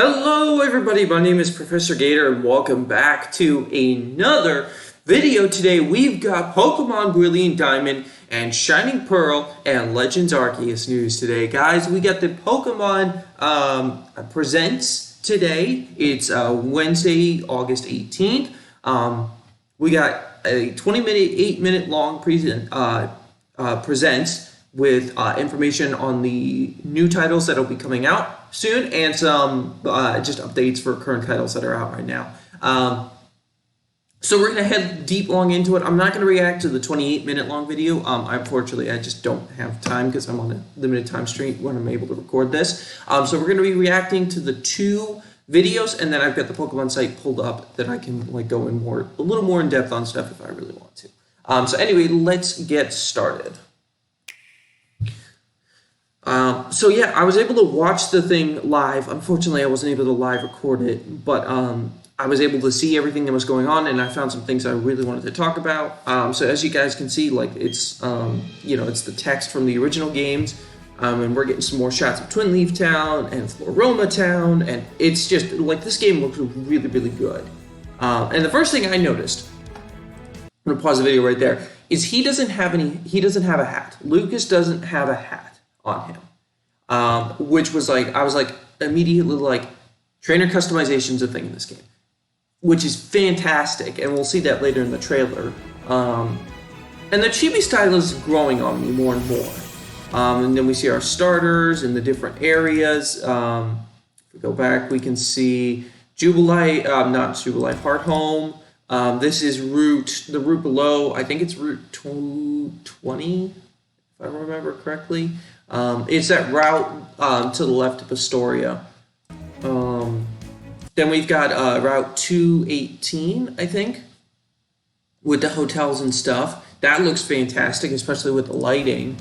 Hello everybody, my name is Professor Gatr and welcome back to another video. Today we've got Pokemon Brilliant Diamond and Shining Pearl and Legends Arceus news today. Guys, we got the Pokemon Presents today. It's Wednesday, August 18th. We got a 8-minute long presents with information on the new titles that will be coming out soon, and some just updates for current titles that are out right now. So we're gonna head deep long into it. I'm not gonna react to the 28-minute long video. Unfortunately, I just don't have time because I'm on a limited time stream when I'm able to record this. So we're gonna be reacting to the two videos, and then I've got the Pokemon site pulled up that I can go in a little more in depth on stuff if I really want to. So anyway, let's get started. So yeah, I was able to watch the thing live. Unfortunately, I wasn't able to live record it, but I was able to see everything that was going on, and I found some things I really wanted to talk about. So as you guys can see, it's it's the text from the original games, and we're getting some more shots of Twin Leaf Town and Floroma Town, and it's just this game looks really, really good. And the first thing I noticed, I'm gonna pause the video right there, is he doesn't have a hat. Lucas doesn't have a hat on him, which was I was immediately trainer customization's a thing in this game, which is fantastic, and we'll see that later in the trailer. And the chibi style is growing on me more and more. And then we see our starters in the different areas. If we go back, we can see Jubilite, not Jubilite, Heart Home. This is the route below. I think it's Route 220, if I remember correctly. It's that route to the left of Astoria. Then we've got Route 218, I think, with the hotels and stuff. That looks fantastic, especially with the lighting.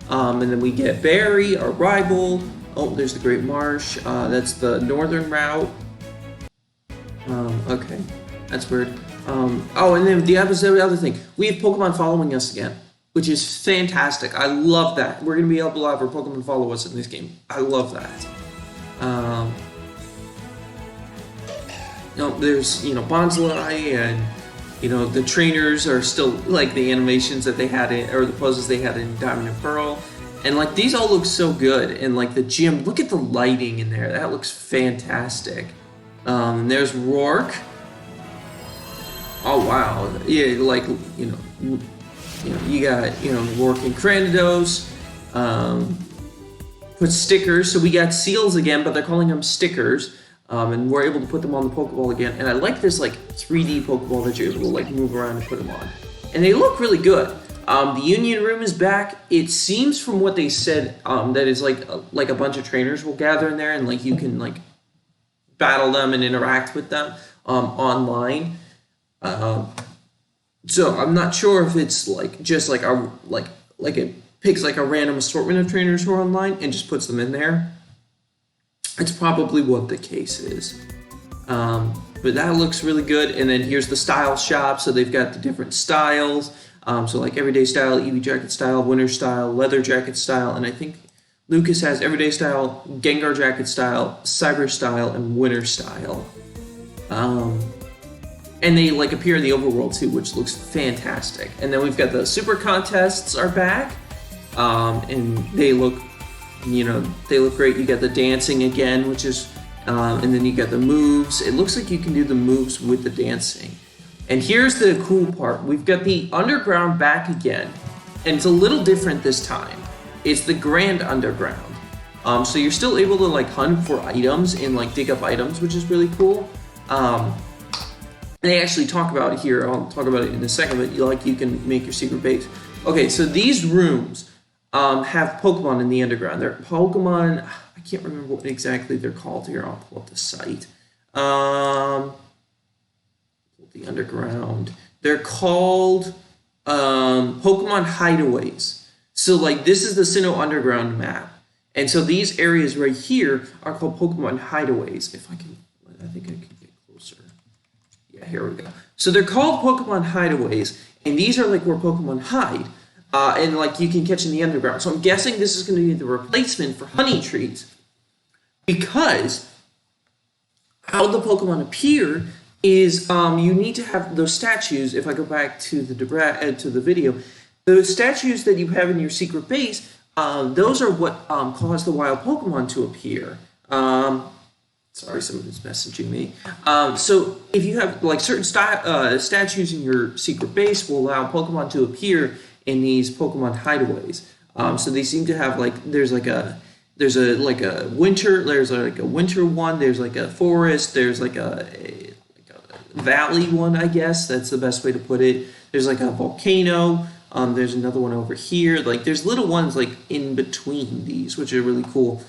And then we get Barry, our rival. Oh, there's the Great Marsh. That's the northern route. Okay, that's weird. Oh, and then the other thing. We have Pokemon following us again, which is fantastic. I love that. We're going to be able to have our Pokemon follow us in this game. I love that. There's, Bonsai, and, the trainers are still, the animations that they had or the poses they had in Diamond and Pearl. And, these all look so good. And, the gym, look at the lighting in there. That looks fantastic. And there's Rourke. Oh, wow. Yeah, you got, Rourke and Cranidos, put stickers, so we got seals again, but they're calling them stickers, and we're able to put them on the Pokeball again, and I like this, 3D Pokeball that you're able to, move around and put them on, and they look really good. The Union Room is back. It seems from what they said, that is, a bunch of trainers will gather in there, and, you can, battle them and interact with them, online. So I'm not sure if it's just it picks a random assortment of trainers who are online and just puts them in there. It's probably what the case is. But that looks really good. And then here's the style shop. So they've got the different styles. So everyday style, Eevee jacket style, winter style, leather jacket style, and I think Lucas has everyday style, Gengar jacket style, cyber style, and winter style. And they appear in the overworld too, which looks fantastic. And then we've got the super contests are back, and they look great. You got the dancing again, which is, and then you got the moves. It looks like you can do the moves with the dancing. And here's the cool part: we've got the underground back again, and it's a little different this time. It's the Grand Underground. So you're still able to hunt for items and dig up items, which is really cool. They actually talk about it here. I'll talk about it in a second, but you can make your secret base. Okay, so these rooms have Pokemon in the underground. They're Pokemon, I can't remember what exactly they're called here. I'll pull up the site. The underground. They're called Pokemon Hideaways. So this is the Sinnoh Underground map. And so these areas right here are called Pokemon Hideaways. I think I can get closer. Yeah, here we go. So they're called Pokemon Hideaways, and these are where Pokemon hide, and you can catch in the underground. So I'm guessing this is going to be the replacement for honey trees, because how the Pokemon appear is you need to have those statues. If I go back to the video, those statues that you have in your secret base, those are what cause the wild Pokemon to appear. Sorry, somebody's messaging me. So if you have like certain statues in your secret base, will allow Pokemon to appear in these Pokemon hideaways. So they seem to have like there's like a winter one, there's like a forest, there's like a valley one, I guess that's the best way to put it. There's like a volcano. There's another one over here. Like there's little ones like in between these, which are really cool.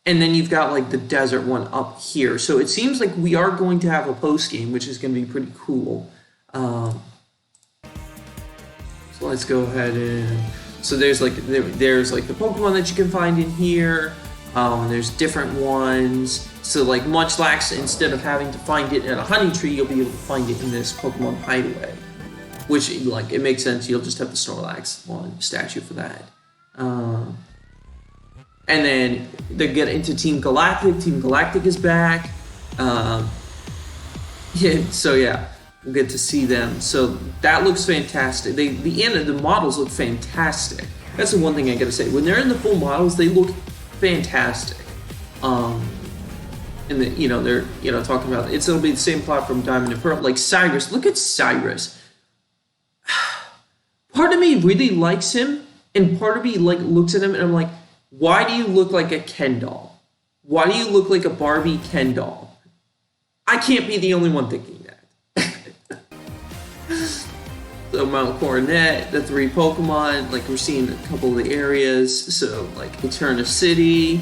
And then you've got like the desert one up here. So it seems like we are going to have a post game, which is going to be pretty cool. So let's go ahead and there's like the Pokemon that you can find in here. There's different ones. So like Munchlax, instead of having to find it in a honey tree, you'll be able to find it in this Pokemon hideaway. Which, like, it makes sense. You'll just have the Snorlax one statue for that. And then they get into Team Galactic. Team Galactic is back. So yeah, we'll get to see them. So that looks fantastic. The models look fantastic. That's the one thing I gotta say. When they're in the full models, they look fantastic. And they're talking about it'll be the same plot from Diamond and Pearl. Like Cyrus, look at Cyrus. Part of me really likes him, and part of me like looks at him and I'm like, why do you look like a Ken doll? Why do you look like a Barbie Ken doll? I can't be the only one thinking that. So Mount Coronet, the 3 Pokemon, like we're seeing a couple of the areas. So like Eterna City,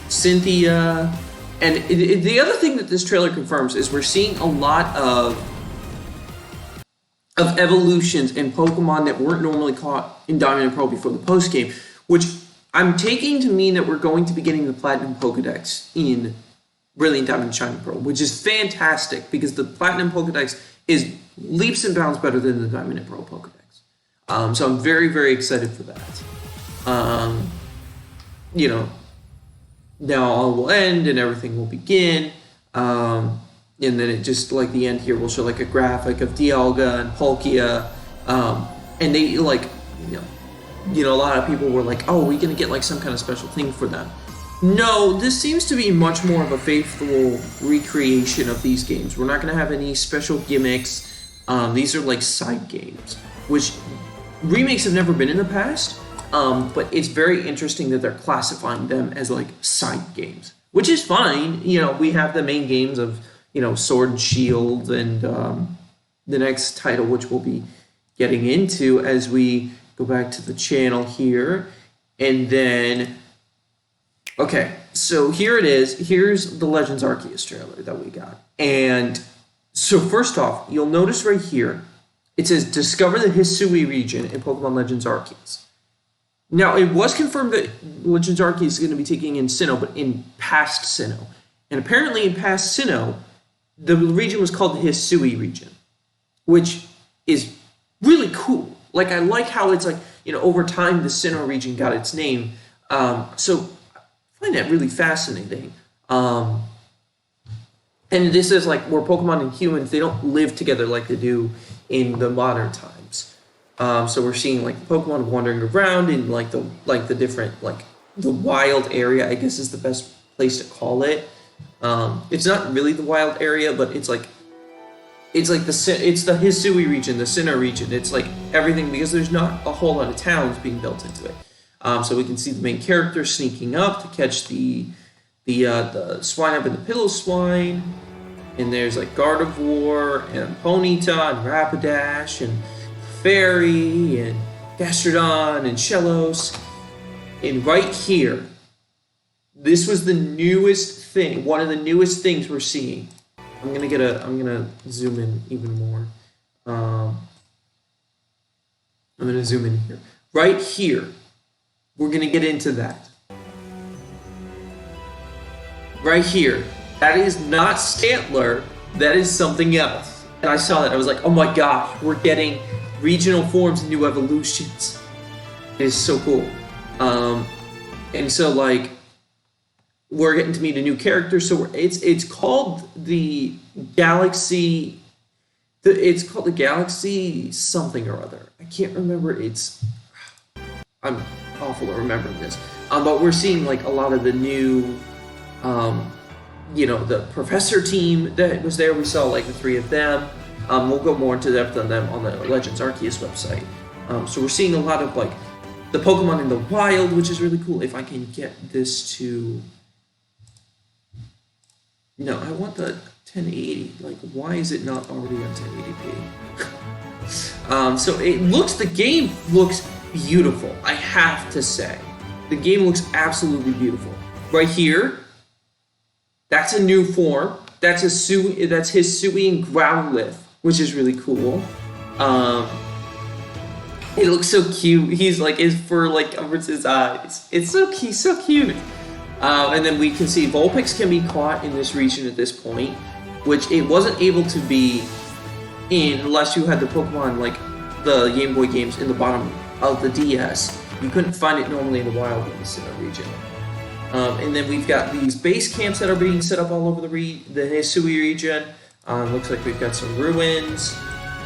Cynthia, and the other thing that this trailer confirms is we're seeing a lot of evolutions in Pokemon that weren't normally caught in Diamond and Pearl before the post game, which I'm taking to mean that we're going to be getting the Platinum Pokedex in Brilliant Diamond and Shining Pearl, which is fantastic because the Platinum Pokedex is leaps and bounds better than the Diamond and Pearl Pokedex. So I'm very, very excited for that. Now all will end and everything will begin. And then it just like the end here will show like a graphic of Dialga and Palkia, and they like a lot of people were like, oh, we're gonna get like some kind of special thing for them. No, this seems to be much more of a faithful recreation of these games. We're not gonna have any special gimmicks. These are like side games, which remakes have never been in the past. But it's very interesting that they're classifying them as like side games, which is fine. We have the main games of Sword and Shield, and the next title, which we'll be getting into as we go back to the channel here. And then, okay, so here it is. Here's the Legends Arceus trailer that we got. And so first off, you'll notice right here, it says Discover the Hisui region in Pokemon Legends Arceus. Now, it was confirmed that Legends Arceus is going to be taking in Sinnoh, but in past Sinnoh. And apparently in past Sinnoh, the region was called the Hisui region, which is really cool. Like, I like how it's like, over time, the Sinnoh region got its name. So I find that really fascinating. And this is like where Pokemon and humans, they don't live together like they do in the modern times. So we're seeing like Pokemon wandering around in like the different, like the wild area, I guess is the best place to call it. It's not really the wild area, but it's the Hisui region, the Sinnoh region. It's like everything, because there's not a whole lot of towns being built into it. So we can see the main character sneaking up to catch the swine up in the Pillow Swine, and there's like Gardevoir and Ponyta and Rapidash and Fairy and Gastrodon and Shellos. And right here, this was the newest thing, one of the newest things we're seeing. I'm gonna zoom in even more. I'm gonna zoom in here. Right here, we're gonna get into that. Right here, that is not Stantler, that is something else. And I saw that, I was like, oh my gosh, we're getting regional forms and new evolutions. It is so cool. And so like we're getting to meet a new character. So it's called the Galaxy. It's called the Galaxy something or other. I can't remember. I'm awful at remembering this. But we're seeing like a lot of the new, the Professor team that was there. We saw like the 3 of them. We'll go more into depth on them on the Legends Arceus website. So we're seeing a lot of like the Pokemon in the wild, which is really cool. If I can get this to... No, I want the 1080. Like, why is it not already on 1080p? So the game looks beautiful, I have to say. The game looks absolutely beautiful. Right here, that's a new form. That's his Hisuian Growlithe, which is really cool. It looks so cute. He's like, his fur like covers his eyes. It's so cute. And then we can see Vulpix can be caught in this region at this point, which it wasn't able to be in unless you had the Pokemon like the Game Boy games in the bottom of the DS. You couldn't find it normally in the wild in the Sinnoh region. And then we've got these base camps that are being set up all over the Hisui region. Looks like we've got some ruins.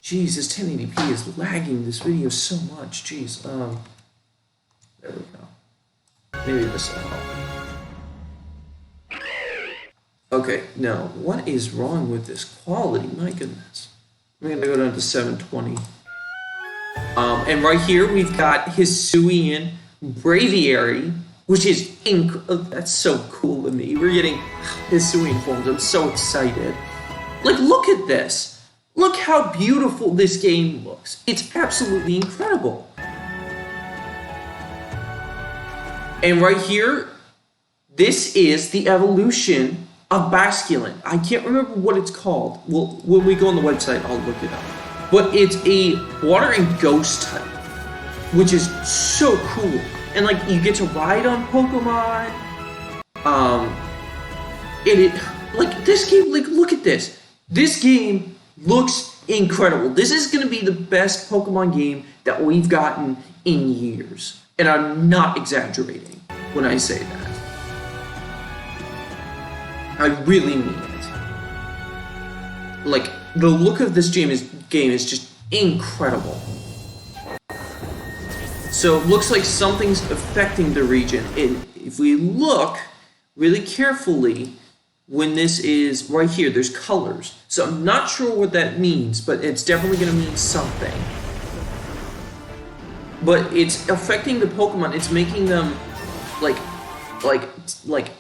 Jeez, this 1080p is lagging this video so much. Jeez. There we go. Maybe this will help. Okay, now, what is wrong with this quality? My goodness. I'm gonna go down to 720. And right here, we've got Hisuian Braviary, which is that's so cool to me. We're getting Hisuian forms. I'm so excited. Like, look at this. Look how beautiful this game looks. It's absolutely incredible. And right here, this is the evolution of Basculin. I can't remember what it's called. Well, when we go on the website, I'll look it up. But it's a water and ghost type, which is so cool. And like, you get to ride on Pokemon. Like this game, like look at this. This game looks incredible. This is going to be the best Pokemon game that we've gotten in years. And I'm not exaggerating when I say that. I really mean it. Like, the look of this game is just incredible. So it looks like something's affecting the region. And if we look really carefully, when this is right here, there's colors. So I'm not sure what that means, but it's definitely going to mean something. But it's affecting the Pokemon. It's making them like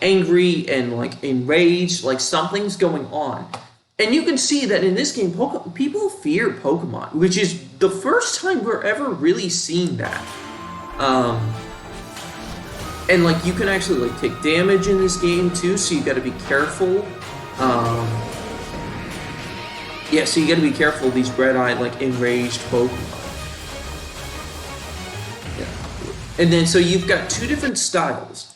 angry and like enraged, like something's going on. And you can see that in this game, people fear Pokemon, which is the first time we're ever really seeing that. And like you can actually like take damage in this game too, so you got to be careful. Yeah, so you got to be careful of these red-eyed like enraged Pokemon. Yeah. And then so you've got 2 different styles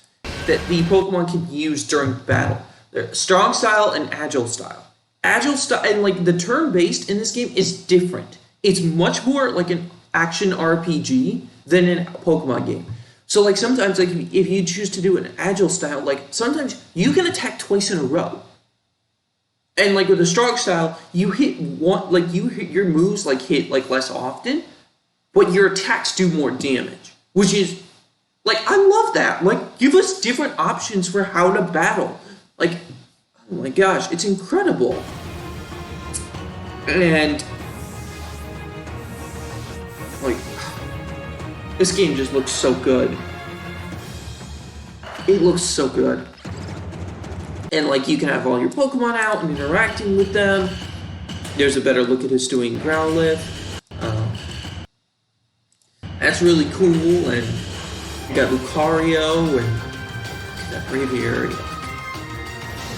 that the Pokemon can use during battle. They're strong style and agile style. Agile style and like the turn-based in this game is different. It's much more like an action RPG than a Pokemon game. So like sometimes like if you choose to do an agile style, like sometimes you can attack twice in a row. And like with a strong style, you hit one, like your moves like hit like less often, but your attacks do more damage, which is like, I love that. Like, give us different options for how to battle. Like, oh my gosh, it's incredible. And like, this game just looks so good. It looks so good. And like, you can have all your Pokemon out and interacting with them. There's a better look at Hisuian Growlithe. That's really cool. And you got Lucario and that Braviary.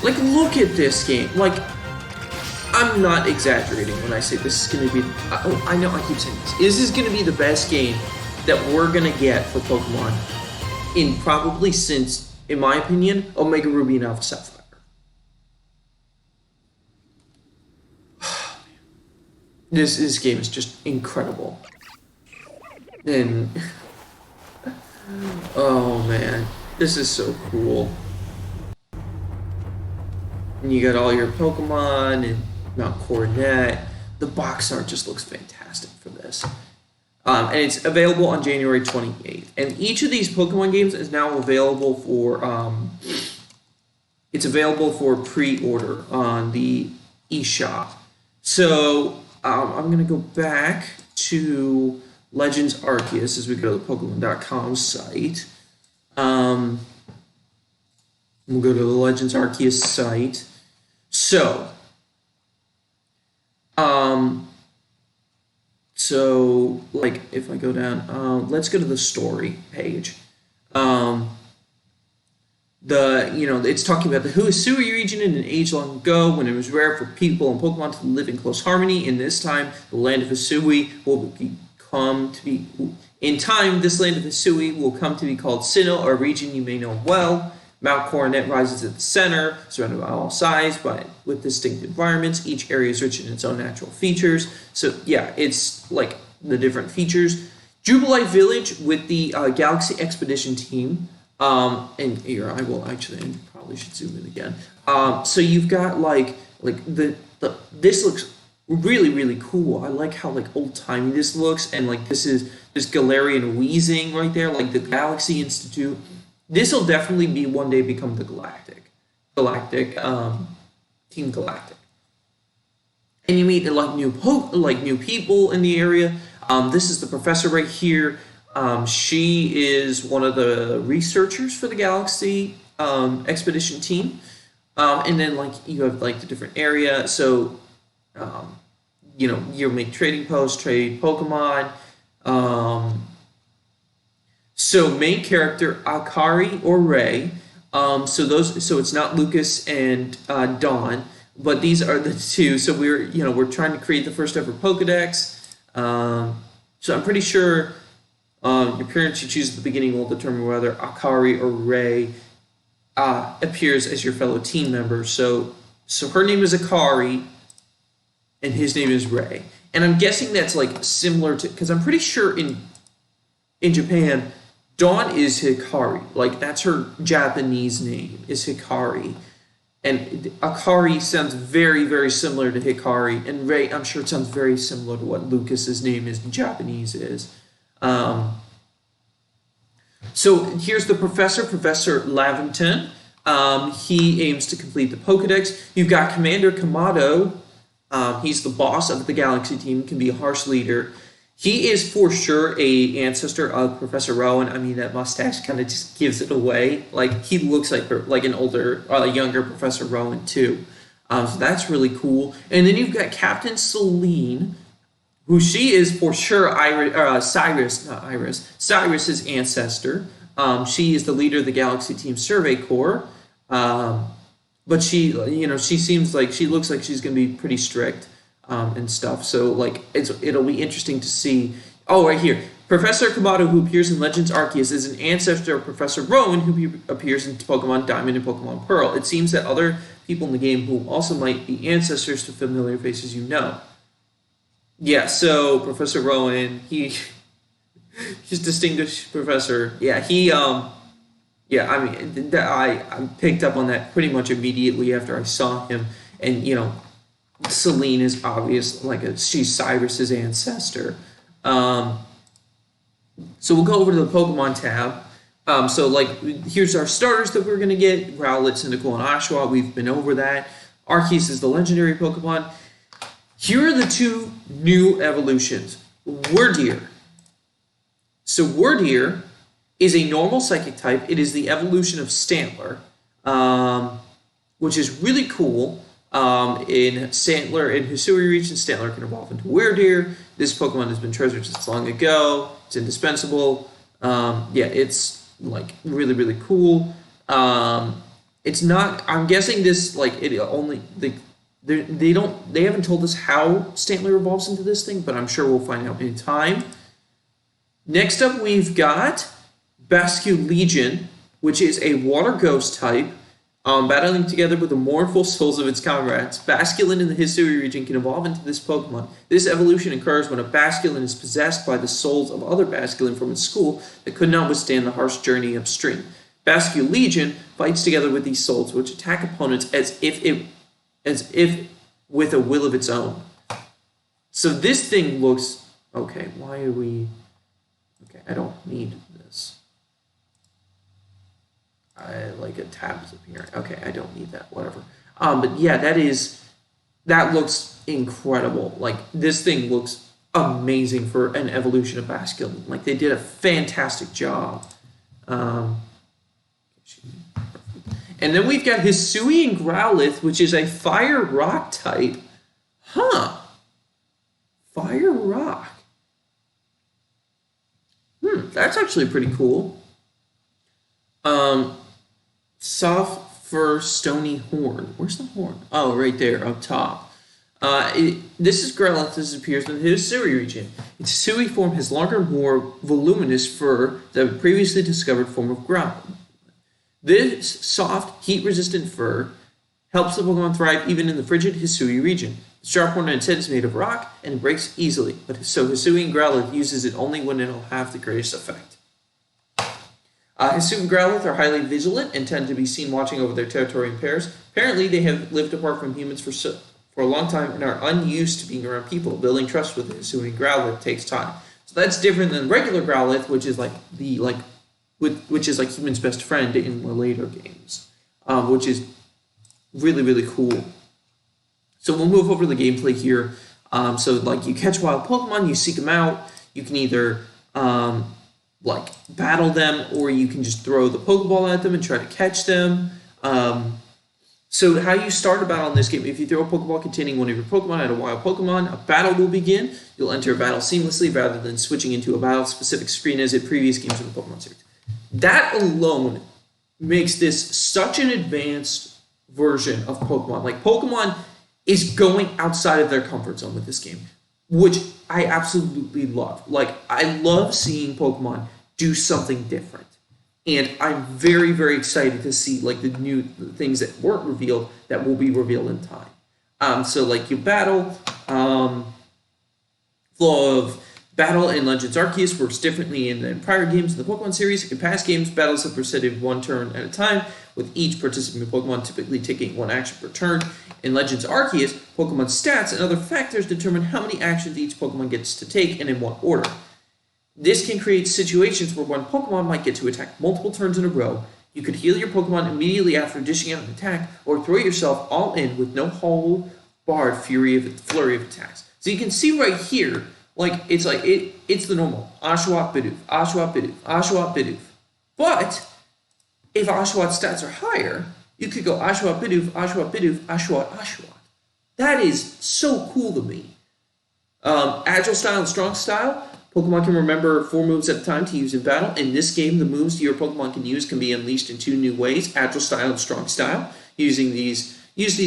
Like, look at this game. Like, I'm not exaggerating when I say this is going to be... I know I keep saying this. This is going to be the best game that we're going to get for Pokemon in probably since, in my opinion, Omega Ruby and Alpha Sapphire. This game is just incredible. And... oh man, this is so cool. And you got all your Pokemon and Mount Coronet. The box art just looks fantastic for this. And it's available on January 28th. And each of these Pokemon games is now available for pre-order on the eShop. So I'm going to go back to Legends Arceus as we go to the Pokemon.com site. We'll go to the Legends Arceus site. So, like, if I go down, let's go to the story page. It's talking about the Hisui region in an age long ago when it was rare for people and Pokemon to live in close harmony. In this time, the land of Hisui in time, this land of Hisui will come to be called Sinnoh, a region you may know well. Mount Coronet rises at the center, surrounded by all sides, but with distinct environments. Each area is rich in its own natural features. So yeah, it's like the different features. Jubilife Village with the Galaxy Expedition team. And here I probably should zoom in again. So you've got like this looks really, really cool. I like how like old timey this looks, and like there's Galarian Weezing right there, like the Galaxy Institute. This will definitely be one day become the Team Galactic. And you meet like new people in the area. This is the professor right here. She is one of the researchers for the Galaxy Expedition team. And then like you have like the different area. So you'll make trading posts, trade Pokemon. So main character Akari or Ray. So it's not Lucas and Dawn, but these are the two. So we're trying to create the first ever Pokedex. So I'm pretty sure your parents you choose at the beginning will determine whether Akari or Ray appears as your fellow team member. So her name is Akari, and his name is Ray. And I'm guessing that's like similar to, because I'm pretty sure in Japan, Dawn is Hikari. Like that's her Japanese name is Hikari. And Akari sounds very, very similar to Hikari. And Ray, I'm sure it sounds very similar to what Lucas's name is in Japanese is. So here's the professor, Professor Laventon. He aims to complete the Pokedex. You've got Commander Kamado. He's the boss of the Galaxy team, can be a harsh leader. He is for sure a ancestor of Professor Rowan. I mean, that mustache kind of just gives it away. Like, he looks like an older, younger Professor Rowan, too. So that's really cool. And then you've got Captain Celine, who she is for sure Cyrus's ancestor. She is the leader of the Galaxy Team Survey Corps. But she seems like she looks like she's going to be pretty strict and stuff. So like it'll be interesting to see. Oh, right here, Professor Kamado, who appears in Legends Arceus, is an ancestor of Professor Rowan, who appears in Pokemon Diamond and Pokemon Pearl. It seems that other people in the game who also might be ancestors to familiar faces you know. Yeah, so Professor Rowan, he's distinguished professor. Yeah, I picked up on that pretty much immediately after I saw him. And, Celine is obvious, she's Cyrus's ancestor. So we'll go over to the Pokemon tab. Here's our starters that we're going to get. Rowlet, Cyndaquil, and Oshawott. We've been over that. Arceus is the legendary Pokemon. Here are the two new evolutions. Wordeer. So Wordeer is a normal psychic type. It is the evolution of Stantler, which is really cool. In Hisui region, Stantler can evolve into Wordeer. This Pokemon has been treasured since long ago. It's indispensable. It's like really, really cool. It's not. I'm guessing this they haven't told us how Stantler evolves into this thing, but I'm sure we'll find out in time. Next up, we've got Basculegion, which is a water ghost type, battling together with the mournful souls of its comrades. Basculin in the Hisui region can evolve into this Pokemon. This evolution occurs when a Basculin is possessed by the souls of other Basculin from its school that could not withstand the harsh journey upstream. Basculegion fights together with these souls, which attack opponents as if it as if with a will of its own. So this thing looks okay. Why are we? Okay, I don't need this. I like a tab's appearing. Okay, I don't need that. Whatever. But yeah, that looks incredible. Like this thing looks amazing for an evolution of Basculin. Like they did a fantastic job. And then we've got Hisui and Growlithe, which is a fire rock type. Huh. Fire rock. That's actually pretty cool. Soft fur stony horn. Where's the horn? Oh, right there up top. This is Growlithe. This appears in the Hisui region. Its Hisui form has longer, more voluminous fur than the previously discovered form of Growlithe. This soft, heat-resistant fur helps the Pokemon thrive even in the frigid Hisui region. The sharp horn on its head is made of rock and breaks easily, but so Hisui and Growlithe uses it only when it'll have the greatest effect. Hisui and Growlithe are highly vigilant and tend to be seen watching over their territory in pairs. Apparently, they have lived apart from humans for a long time and are unused to being around people. Building trust with Hisui and Growlithe takes time. So that's different than regular Growlithe, which is like human's best friend in the later games, which is really, really cool. So we'll move over to the gameplay here. So like you catch wild Pokemon, you seek them out. You can either like battle them, or you can just throw the Pokeball at them and try to catch them. So how you start a battle in this game, if you throw a Pokeball containing one of your Pokemon at a wild Pokemon, a battle will begin. You'll enter a battle seamlessly rather than switching into a battle-specific screen as in previous games of the Pokemon series. That alone makes this such an advanced version of Pokemon. Like, Pokemon is going outside of their comfort zone with this game, which I absolutely love. Like, I love seeing Pokemon do something different. And I'm very, very excited to see, like, the new things that weren't revealed that will be revealed in time. So, like, you battle, flow of battle in Legends Arceus works differently in prior games in the Pokemon series. In past games, battles have proceeded one turn at a time, with each participating Pokemon typically taking one action per turn. In Legends Arceus, Pokemon stats and other factors determine how many actions each Pokemon gets to take and in what order. This can create situations where one Pokemon might get to attack multiple turns in a row. You could heal your Pokemon immediately after dishing out an attack, or throw yourself all in with no hold barred flurry of attacks. So you can see right here, it's the normal Oshawott Bidoof, Oshawott Bidoof, Oshawott Bidoof. But if Oshawott stats are higher, you could go Oshawott Bidoof, Oshawott Bidoof, Oshawott, Oshawott. That is so cool to me. Agile style and strong style. Pokemon can remember 4 moves at a time to use in battle. In this game, the moves your Pokemon can use can be unleashed in 2 new ways: Agile style and strong style. Use these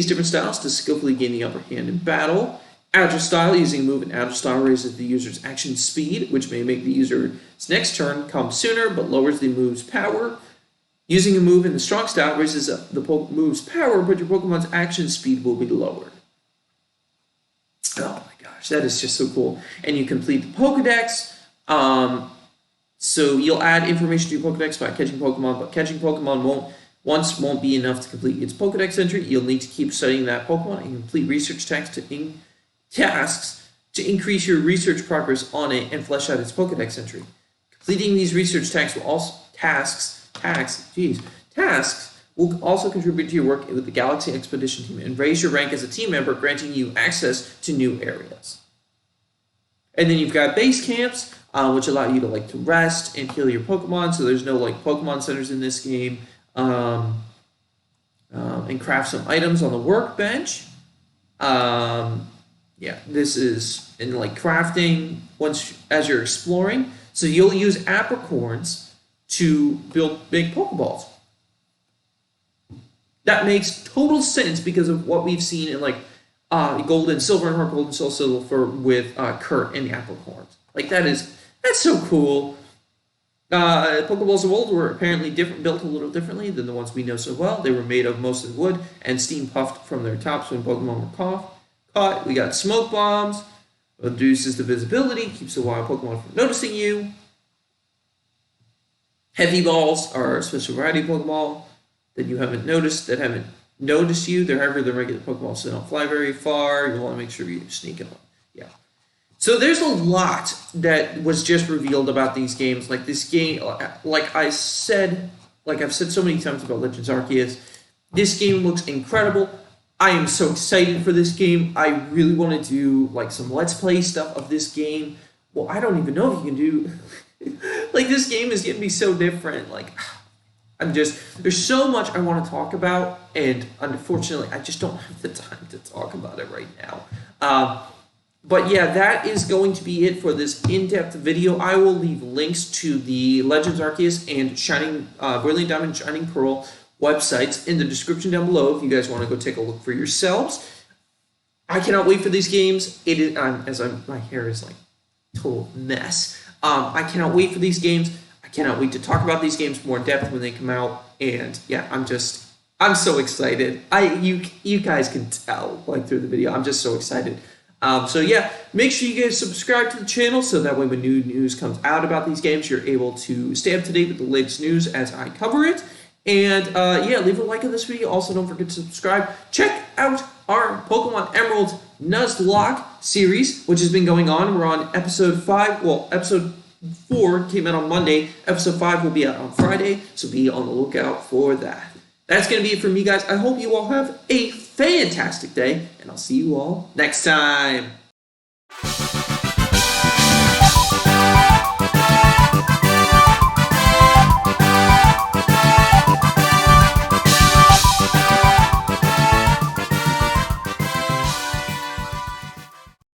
different styles to skillfully gain the upper hand in battle. Agile style, using a move in Agile style raises the user's action speed, which may make the user's next turn come sooner, but lowers the move's power. Using a move in the strong style raises the move's power, but your Pokemon's action speed will be lowered. Oh my gosh, that is just so cool. And you complete the Pokedex. So you'll add information to your Pokedex by catching Pokemon, but catching Pokemon won't be enough to complete its Pokedex entry. You'll need to keep studying that Pokemon and complete research tasks to increase your research progress on it and flesh out its Pokedex entry. Completing these research tasks will also contribute to your work with the Galaxy Expedition team and raise your rank as a team member, granting you access to new areas. And then you've got base camps, which allow you to rest and heal your Pokemon. So there's no Pokemon centers in this game, and craft some items on the workbench. This is in crafting as you're exploring. So you'll use apricorns to build big Pokeballs. That makes total sense because of what we've seen in Gold and Silver and Heart Gold and Soul Silver with Kurt and the apricorns. That's so cool. Pokeballs of old were apparently built a little differently than the ones we know so well. They were made of mostly wood and steam puffed from their tops when Pokemon were caught. We got smoke bombs, reduces the visibility, keeps the wild Pokemon from noticing you. Heavy balls are a special variety of Pokeball that you haven't noticed, that haven't notice you. They're regular Pokemon, so they don't fly very far. You want to make sure you sneak in. Yeah. So there's a lot that was just revealed about these games. Like this game, like I've said so many times about Legends Arceus, this game looks incredible. I am so excited for this game. I really want to do like some Let's Play stuff of this game. Well, I don't even know if you can do... like this game is getting me so different. Like there's so much I want to talk about, and unfortunately, I just don't have the time to talk about it right now. But yeah, that is going to be it for this in-depth video. I will leave links to the Legends Arceus and Brilliant Diamond Shining Pearl websites in the description down below if you guys want to go take a look for yourselves. I cannot wait for these games. It is my hair is like a total mess. I cannot wait for these games. I cannot wait to talk about these games more in depth when they come out. And yeah, I'm so excited. You guys can tell like through the video. I'm just so excited. So yeah, make sure you guys subscribe to the channel so that way when new news comes out about these games, you're able to stay up to date with the latest news as I cover it. And yeah, leave a like on this video. Also, don't forget to subscribe. Check out our Pokemon Emerald Nuzlocke series, which has been going on. We're on episode 5. Well, episode 4 came out on Monday. Episode 5 will be out on Friday, so be on the lookout for that. That's going to be it for me, guys. I hope you all have a fantastic day, and I'll see you all next time.